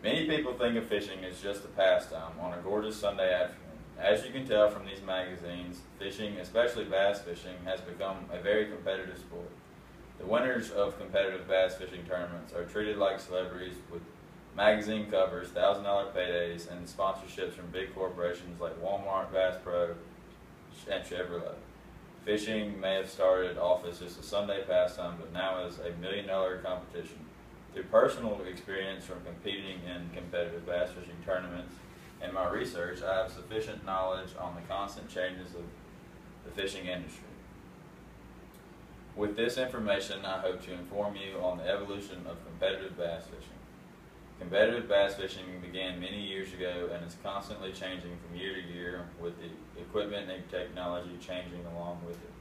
Many people think of fishing as just a pastime on a gorgeous Sunday afternoon. As you can tell from these magazines, fishing, especially bass fishing, has become a very competitive sport. The winners of competitive bass fishing tournaments are treated like celebrities with magazine covers, $1,000 paydays, and sponsorships from big corporations like Walmart, Bass Pro, and Chevrolet. Fishing may have started off as just a Sunday pastime, but now is a $1 million competition. Through personal experience from competing in competitive bass fishing tournaments and my research, I have sufficient knowledge on the constant changes of the fishing industry. With this information, I hope to inform you on the evolution of competitive bass fishing. Competitive bass fishing began many years ago and is constantly changing from year to year, with the equipment and technology changing along with it.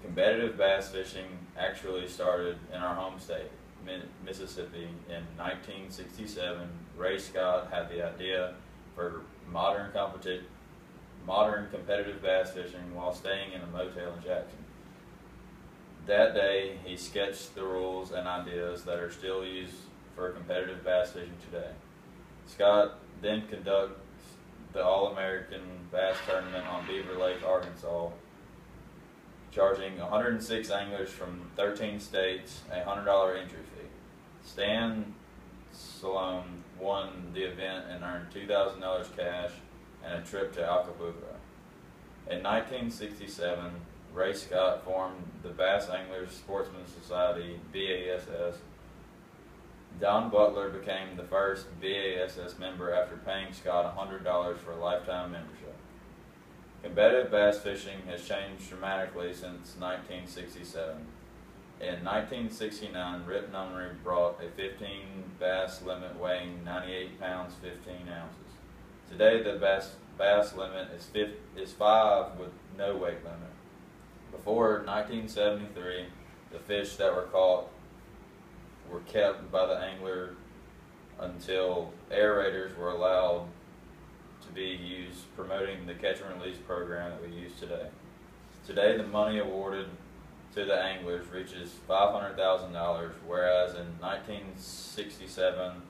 Competitive bass fishing actually started in our home state, Mississippi, in 1967. Ray Scott had the idea for modern competitive bass fishing while staying in a motel in Jackson. That day, he sketched the rules and ideas that are still used for competitive bass fishing today. Scott then conducts the All-American Bass Tournament on Beaver Lake, Arkansas, charging 106 anglers from 13 states a $100 entry fee. Stan Salone won the event and earned $2,000 cash and a trip to Acapulco. In 1967, Ray Scott formed the Bass Anglers Sportsman Society, BASS. Don Butler became the first BASS member after paying Scott $100 for a lifetime membership. Competitive bass fishing has changed dramatically since 1967. In 1969, Rip Nunnery brought a 15 bass limit weighing 98 pounds 15 ounces. Today, the bass limit is 5 with no weight limit. Before 1973, the fish that were caught were kept by the angler until aerators were allowed to be used, promoting the catch and release program that we use today. Today, the money awarded to the anglers reaches $500,000, whereas in 1967,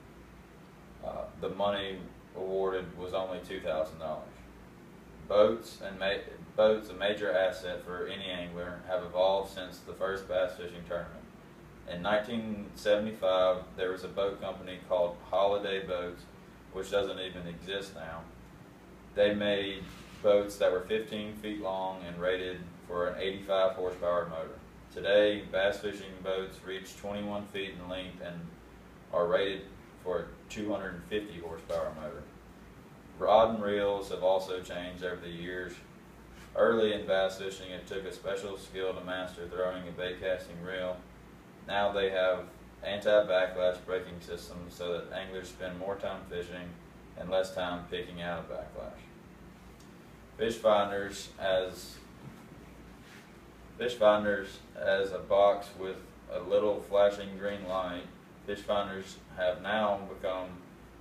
the money awarded was only $2,000. Boats, a major asset for any angler, have evolved since the first bass fishing tournament. In 1975, there was a boat company called Holiday Boats, which doesn't even exist now. They made boats that were 15 feet long and rated for an 85 horsepower motor. Today, bass fishing boats reach 21 feet in length and are rated for a 250 horsepower motor. Rod and reels have also changed over the years. Early in bass fishing, it took a special skill to master throwing a bait casting reel. Now they have anti-backlash braking systems so that anglers spend more time fishing and less time picking out a backlash. Fish finders as a box with a little flashing green light. Fish finders have now become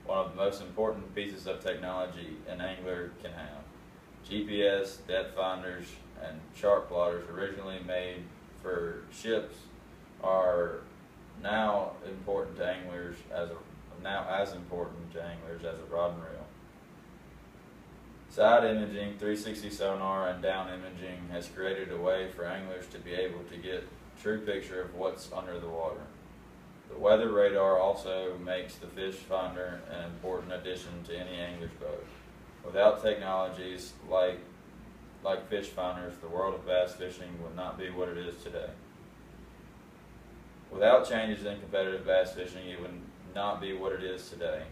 one of the most important pieces of technology an angler can have. GPS, depth finders, and chart plotters, originally made for ships, are now as important to anglers as a rod and reel. Side imaging, 360 sonar, and down imaging has created a way for anglers to be able to get a true picture of what's under the water. The weather radar also makes the fish finder an important addition to any angler's boat. Without technologies like fish finders, the world of bass fishing would not be what it is today. Without changes in competitive bass fishing, it would not be what it is today.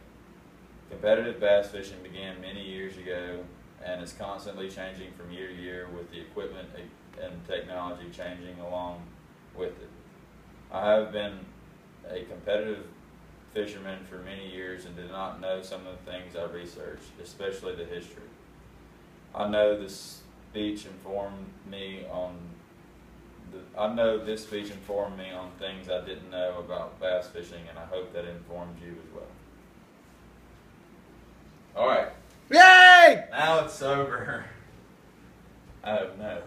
Competitive bass fishing began many years ago and is constantly changing from year to year, with the equipment and technology changing along with it. I have been a competitive fisherman for many years and did not know some of the things I researched, especially the history. I know this speech informed me on things I didn't know about bass fishing, and I hope that informed you as well. All right. Yay! Now it's over. I don't know.